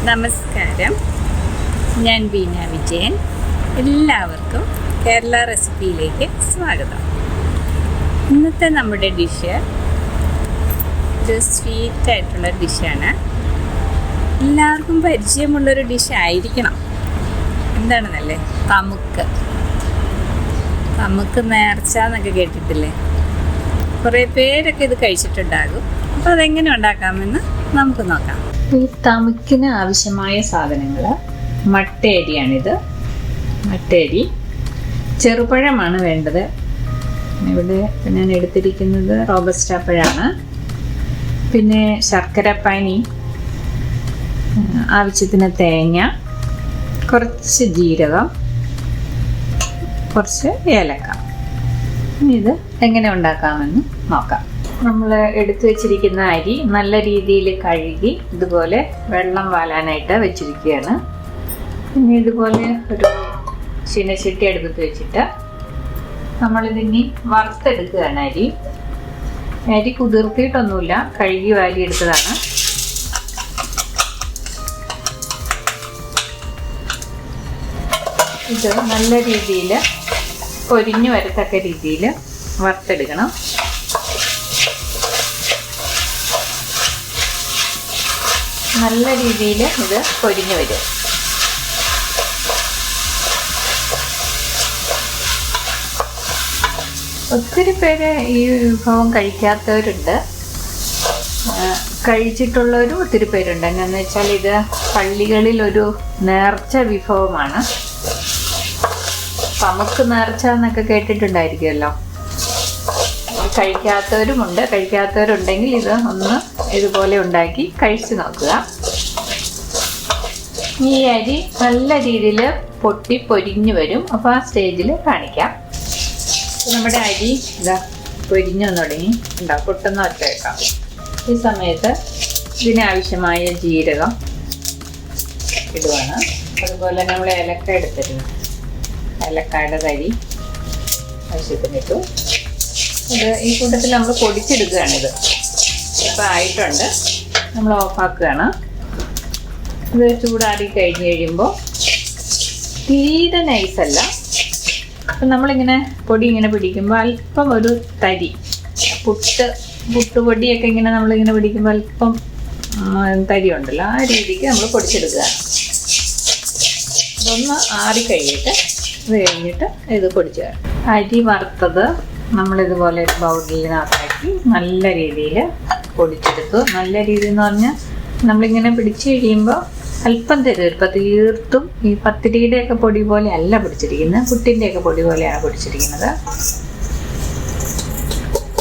നമസ്കാരം, ഞാൻ ബീന വിജയൻ. എല്ലാവർക്കും കേരള റെസിപ്പിയിലേക്ക് സ്വാഗതം. ഇന്നത്തെ നമ്മുടെ ഡിഷ് ഒരു സ്വീറ്റായിട്ടുള്ള ഡിഷാണ്. എല്ലാവർക്കും പരിചയമുള്ളൊരു ഡിഷായിരിക്കണം. എന്താണെന്നല്ലേ, തമുക്ക് നേർച്ച എന്നൊക്കെ കേട്ടിട്ടില്ലേ? കുറേ പേരൊക്കെ ഇത് കഴിച്ചിട്ടുണ്ടാകും. അപ്പോൾ അതെങ്ങനെ ഉണ്ടാക്കാമെന്ന് നമുക്ക് നോക്കാം. ഈ തമുക്കിന് ആവശ്യമായ സാധനങ്ങൾ മട്ടയരിയാണിത്. മട്ടയരി, ചെറുപഴമാണ് വേണ്ടത്. ഇവിടെ ഞാൻ എടുത്തിരിക്കുന്നത് റോബസ്റ്റ പഴമാണ്. പിന്നെ ശർക്കരപ്പാനി, ആവശ്യത്തിന് തേങ്ങ, കുറച്ച് ജീരകം, കുറച്ച് ഏലക്ക. ഇത് എങ്ങനെ ഉണ്ടാക്കാമെന്ന് നോക്കാം. നമ്മൾ എടുത്തു വെച്ചിരിക്കുന്ന അരി നല്ല രീതിയിൽ കഴുകി ഇതുപോലെ വെള്ളം വാലാനായിട്ട് വെച്ചിരിക്കുകയാണ്. പിന്നെ ഇതുപോലെ ഒരു ചീനച്ചട്ടി അടുപ്പത്ത് വെച്ചിട്ട് നമ്മളിതിനി വറുത്തെടുക്കുകയാണ്. അരി കുതിർത്തിയിട്ടൊന്നുമില്ല, കഴുകി വാരിയെടുത്തതാണ്. ഇത് നല്ല രീതിയിൽ പൊരിഞ്ഞു വരത്തക്ക രീതിയിൽ വറുത്തെടുക്കണം. നല്ല രീതിയിൽ ഇത് പൊരിഞ്ഞു വരും. ഒത്തിരി പേര് ഈ വിഭവം കഴിക്കാത്തവരുണ്ട്, കഴിച്ചിട്ടുള്ളവരും ഒത്തിരി പേരുണ്ട്. എന്നാന്ന് വെച്ചാൽ ഇത് പള്ളികളിൽ ഒരു നേർച്ച വിഭവമാണ്. തമുക്ക് നേർച്ച എന്നൊക്കെ കേട്ടിട്ടുണ്ടായിരിക്കുമല്ലോ. കഴിക്കാത്തവരുമുണ്ട്. കഴിക്കാത്തവരുണ്ടെങ്കിൽ ഇത് ഒന്ന് ഇതുപോലെ ഉണ്ടാക്കി കഴിച്ചു നോക്കുക. ഈ അരി നല്ല രീതിയിൽ പൊട്ടി പൊരിഞ്ഞു വരും. അപ്പോൾ ആ സ്റ്റേജിൽ കാണിക്കാം. നമ്മുടെ അരി ഇതാ പൊരിഞ്ഞു തുടങ്ങി, പൊട്ടുന്ന ഒച്ച കേൾക്കാം. ഈ സമയത്ത് ഇതിനാവശ്യമായ ജീരകം ഇടുവാണ്. അതുപോലെ നമ്മൾ ഏലക്ക എടുത്തിരുന്നു, ഏലക്കായുടെ തരി ആവശ്യത്തിനിട്ടു. ഇത് ഈ കൂട്ടത്തിൽ നമ്മൾ പൊടിച്ചെടുക്കുകയാണിത്. ഇപ്പം ആയിട്ടുണ്ട്, നമ്മൾ ഓഫാക്കുകയാണ്. ഇത് ചൂടാറി കഴിഞ്ഞ് കഴിയുമ്പോൾ തീരെ നൈസല്ല. അപ്പം നമ്മളിങ്ങനെ പൊടി ഇങ്ങനെ പിടിക്കുമ്പോൾ അല്പം ഒരു തരി, പുട്ടുപൊടിയൊക്കെ ഇങ്ങനെ നമ്മളിങ്ങനെ പിടിക്കുമ്പോൾ അല്പം തരി ഉണ്ടല്ലോ, ആ രീതിക്ക് നമ്മൾ പൊടിച്ചെടുക്കുകയാണ്. ഇതൊന്ന് ആറിക്കഴിഞ്ഞിട്ട് ഇത് കഴിഞ്ഞിട്ട് ഇത് പൊടിച്ച് അരി വറുത്തത് നമ്മളിതുപോലെ ഒരു ബൗളിനകത്താക്കി നല്ല രീതിയിൽ പൊടിച്ചെടുത്തു. നല്ല രീതി എന്ന് പറഞ്ഞാൽ നമ്മളിങ്ങനെ പിടിച്ച് കഴിയുമ്പോൾ അല്പം ഇപ്പം തീർത്തും ഈ പത്തിരിയുടെയൊക്കെ പൊടി പോലെ അല്ല പൊടിച്ചിരിക്കുന്നത്, പുട്ടിൻ്റെയൊക്കെ പൊടി പോലെയാണ് പൊടിച്ചിരിക്കുന്നത്.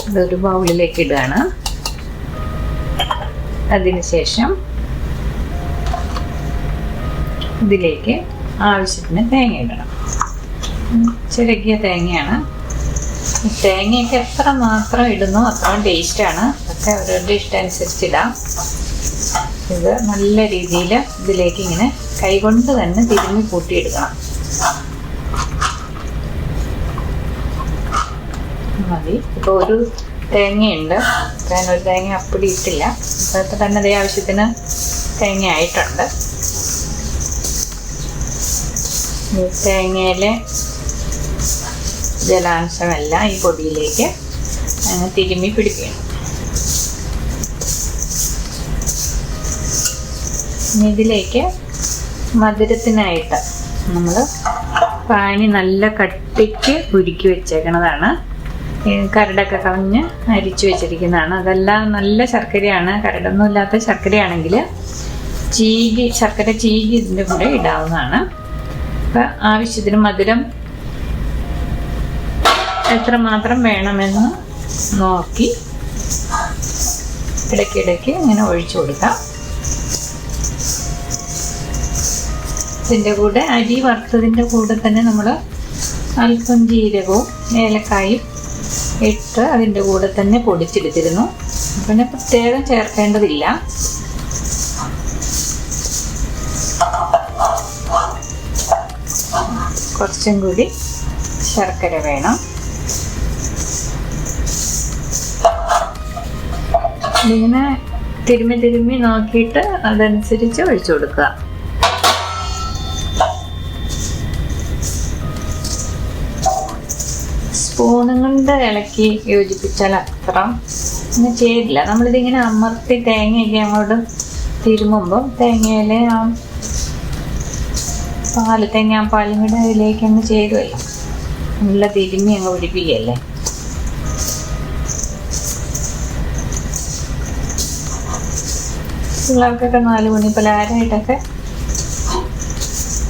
ഇതൊരു ബൗളിലേക്ക് ഇടുകയാണ്. അതിനുശേഷം ഇതിലേക്ക് ആവശ്യത്തിന് തേങ്ങ ഇടണം. ചിരകിയ തേങ്ങയാണ്. തേങ്ങയൊക്കെ എത്ര മാത്രം ഇടുന്നു അത്രയും ടേസ്റ്റാണ്. അതൊക്കെ അവരവരുടെ ഇഷ്ടം അനുസരിച്ചിടാം. ഇത് നല്ല രീതിയിൽ ഇതിലേക്ക് ഇങ്ങനെ കൈകൊണ്ട് തന്നെ തിരുമ്മി കൂട്ടിയെടുക്കണം. മതി. ഇപ്പോൾ ഒരു തേങ്ങയുണ്ട്, ഞാനൊരു തേങ്ങ അപ്പടി ഇട്ടില്ല. അപ്പോഴത്തെ തന്നെ അതേ ആവശ്യത്തിന് തേങ്ങ ആയിട്ടുണ്ട്. ഈ തേങ്ങയിലെ ജലാംശമെല്ലാം ഈ പൊടിയിലേക്ക് അങ്ങ് തിരുമ്മി പിടിക്കണം. ഇതിലേക്ക് മധുരത്തിനായിട്ട് നമ്മൾ പാനി നല്ല കട്ടിക്ക് ഉരുക്കി വെച്ചേക്കണതാണ്. കരടൊക്കെ കളഞ്ഞ് അരിച്ചു വെച്ചിരിക്കുന്നതാണ്. അതെല്ലാം നല്ല ശർക്കരയാണ്. കരടൊന്നും ഇല്ലാത്ത ശർക്കരയാണെങ്കിൽ ശർക്കര ചീകി ഇതിൻ്റെ കൂടെ ഇടാവുന്നതാണ്. അപ്പം ആവശ്യത്തിന് മധുരം എത്രമാത്രം വേണമെന്ന് നോക്കി ഇടയ്ക്കിടയ്ക്ക് ഇങ്ങനെ ഒഴിച്ചു കൊടുക്കാം. ഇതിൻ്റെ കൂടെ അരി വറുത്തതിൻ്റെ കൂടെ തന്നെ നമ്മൾ അല്പം ജീരകവും ഏലക്കായും ഇട്ട് അതിൻ്റെ കൂടെ തന്നെ പൊടിച്ചെടുത്തിരുന്നു. പിന്നെ പ്രത്യേകം ചേർക്കേണ്ടതില്ല. കുറച്ചും കൂടി ശർക്കര വേണം. ഇതിങ്ങനെ തിരുമ്മി നോക്കിയിട്ട് അതനുസരിച്ച് ഒഴിച്ചു കൊടുക്കുക. സ്പൂണും കൊണ്ട് ഇളക്കി യോജിപ്പിച്ചാൽ അത്ര ചേരില്ല. നമ്മളിതിങ്ങനെ അമർത്തി തേങ്ങയൊക്കെ അങ്ങോട്ട് തിരുമുമ്പോൾ തേങ്ങയിലെ ആ തേങ്ങാപ്പാലും കൂടെ അതിലേക്ക് അങ്ങ് ചേരുമല്ലോ. നല്ല തിരുമ്മി അങ്ങ് പിടിപ്പിക്കുകയല്ലേ. പിള്ളേർക്കൊക്കെ 4 മണി പലഹാരമായിട്ടൊക്കെ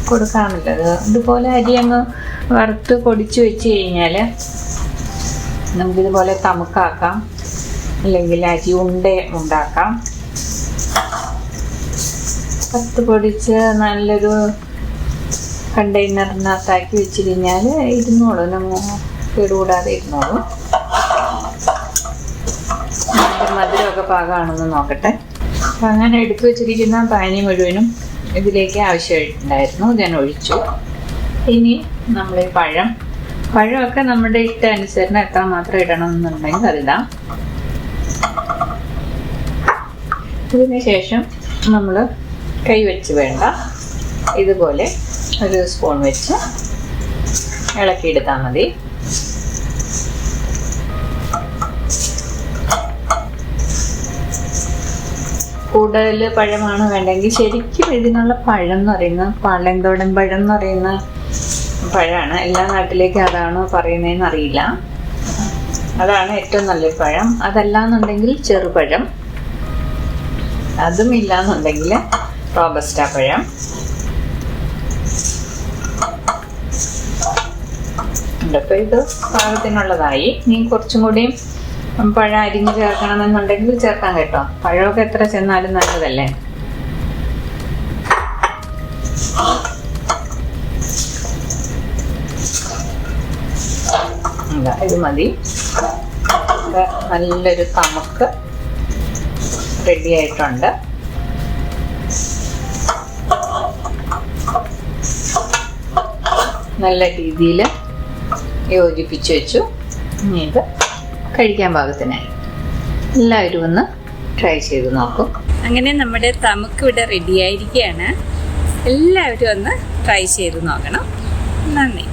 കൊടുക്കാറുള്ളത്. ഇതുപോലെ അരി അങ്ങ് വറുത്ത് പൊടിച്ച് വെച്ച് കഴിഞ്ഞാൽ നമുക്കിതുപോലെ തമുക്കാക്കാം, അല്ലെങ്കിൽ അരി ഉണ്ടാക്കാം. വറുത്ത് പൊടിച്ച് നല്ലൊരു കണ്ടെയ്നറിനകത്താക്കി വെച്ച് കഴിഞ്ഞാൽ ഇരുന്നോളും, കേടുകൂടാതെ ഇരുന്നോളും. മധുരമൊക്കെ പാകമാണെന്ന് നോക്കട്ടെ. അപ്പം അങ്ങനെ എടുത്തു വെച്ചിരിക്കുന്ന പാനി മുഴുവനും ഇതിലേക്ക് ആവശ്യമായിട്ടുണ്ടായിരുന്നു, ഞാൻ ഒഴിച്ചു. ഇനി നമ്മൾ ഈ പഴമൊക്കെ നമ്മുടെ ഇഷ്ടമനുസരണം എത്ര മാത്രം ഇടണമെന്നുണ്ടെങ്കിൽ അതിടാം. ഇതിന് ശേഷം നമ്മൾ കൈ വെച്ച് വേണ്ട, ഇതുപോലെ ഒരു സ്പൂൺ വെച്ച് ഇളക്കിയെടുത്താൽ മതി. കൂടുതൽ പഴമാണ് വേണ്ടെങ്കിൽ ശരിക്കും ഇതിനുള്ള പഴം എന്ന് പറയുന്നത് പാളയംതോടൻ പഴം എന്ന് പറയുന്ന പഴമാണ്. എല്ലാ നാട്ടിലേക്കും അതാണോ പറയുന്നതെന്ന് അറിയില്ല. അതാണ് ഏറ്റവും നല്ലൊരു പഴം. അതല്ലാന്നുണ്ടെങ്കിൽ ചെറുപഴം, അതും ഇല്ലാന്നുണ്ടെങ്കിൽ റോബസ്റ്റ പഴം. അപ്പോൾ ഇത് പാകത്തിനുള്ളതായി. ഇനി കുറച്ചും കൂടിയും പഴം അരിഞ്ഞ് ചേർക്കണമെന്നുണ്ടെങ്കിൽ ചേർക്കാം കേട്ടോ. പഴമൊക്കെ എത്ര ചെന്നാലും നല്ലതല്ലേ. ഇത് മതി. നല്ലൊരു തമുക്ക് റെഡി ആയിട്ടുണ്ട്. നല്ല രീതിയിൽ യോജിപ്പിച്ച് വെച്ചു. ഇനി ഇത് കഴിക്കാൻ പാകത്തിനായി. എല്ലാവരും ഒന്ന് ട്രൈ ചെയ്ത് നോക്കും. അങ്ങനെ നമ്മുടെ തമുക്ക് ഇവിടെ റെഡി ആയിരിക്കുകയാണ്. എല്ലാവരും ഒന്ന് ട്രൈ ചെയ്ത് നോക്കണം. നന്ദി.